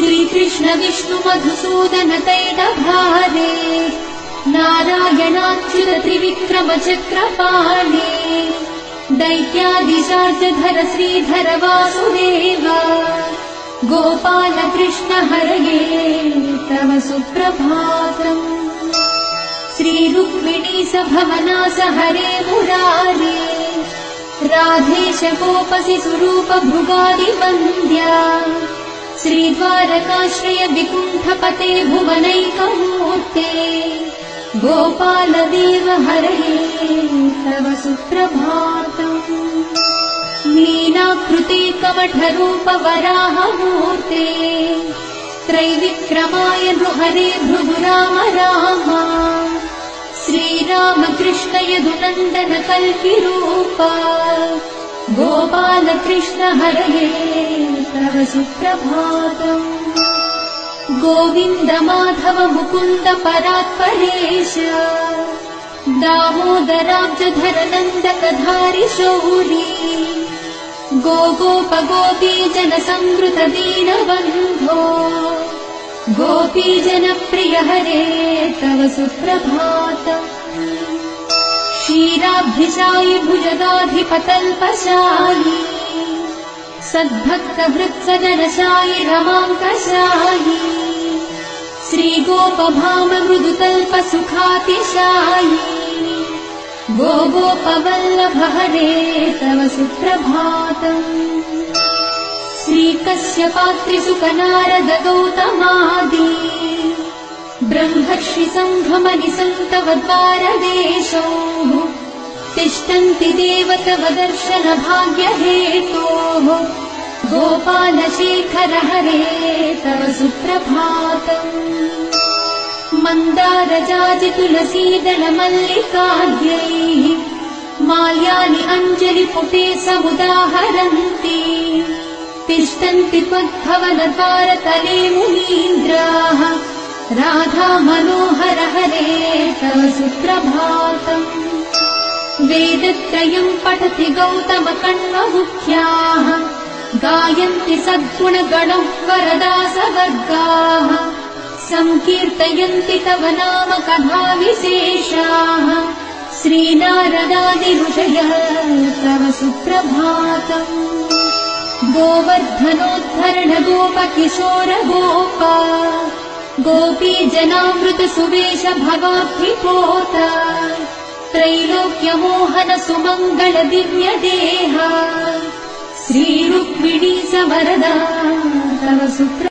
श्रीकृष्ण विष्णु मधुसूदन तैलभारे नारायणाच्युत त्रिविक्रम चक्रपाणे दैत्यादिशार्जधर श्रीधर वासुदेव गोपाल कृष्ण हरये तव सुप्रभातम्। श्रीरुक्मिणी सभवनास हरे मुरारे राधेश गोपसि स्वरूप भृगादिवन्द्या श्रीद्वारकाश्रय विकुण्ठपते भुवनैकमूर्ते गोपाल देव हरये तव सुप्रभातम्। लीलाकृते कमठरूप वराहमूर्ते त्रैविक्रमाय नृहरे भृगु राम राम श्रीराम कृष्ण यदुनन्दन कल्किरूप गोपाल कृष्ण हरये तव सुप्रभातम्। गोविन्द माधव मुकुन्द परात्परेश दामोदराब्जधर नन्दकधारि शौरी गोप गोपी जन संवृत दीनबन्धो गोपी जन प्रिय हरे तव सुप्रभातम्। क्षीराब्धिशायि भुजगाधिपतल्पशायि सद्भक्त हृत्सजनशायि रमाङ्कशायि श्रीगोपभाम मृदुतल्प सुखातिशायि गोपवल्लभ हरे तव सुप्रभातम्। श्रीकश्यपात्रिसुकनारद गौतमादि ब्रह्मर्षि सङ्घमनि सन्तवद्वारदेशो तिष्ठन्ति देव तव दर्शन भाग्य हेतोः गोपाल शेखर हरे तव सुप्रभातम्। मन्दार जाजि तुलसीदल मल्लिकाद्यैः माल्यानि अञ्जलि पुटे समुदाहरन्ति तिष्ठन्ति त्वद्भवन द्वारतले मुनीन्द्राः राधा मनोहर हरे तव सुप्रभातम्। वेदत्रयम् पठति गौतम कण्वमुख्याः गायन्ति सद्गुणगणः वरदासवर्गाः संकीर्तयन्ति तव नाम कथाविशेषाः श्रीनारदादि ऋषयः तव सुप्रभातम्। गोवर्धनोद्धरण गोपकिशोर गोपा गोपी जनामृत सुवेश भवाब्धिपोत त्रैलोक्यमोहन सुमङ्गल दिव्य देहा श्रीरुक्मिणी सवरदा तव सुप्र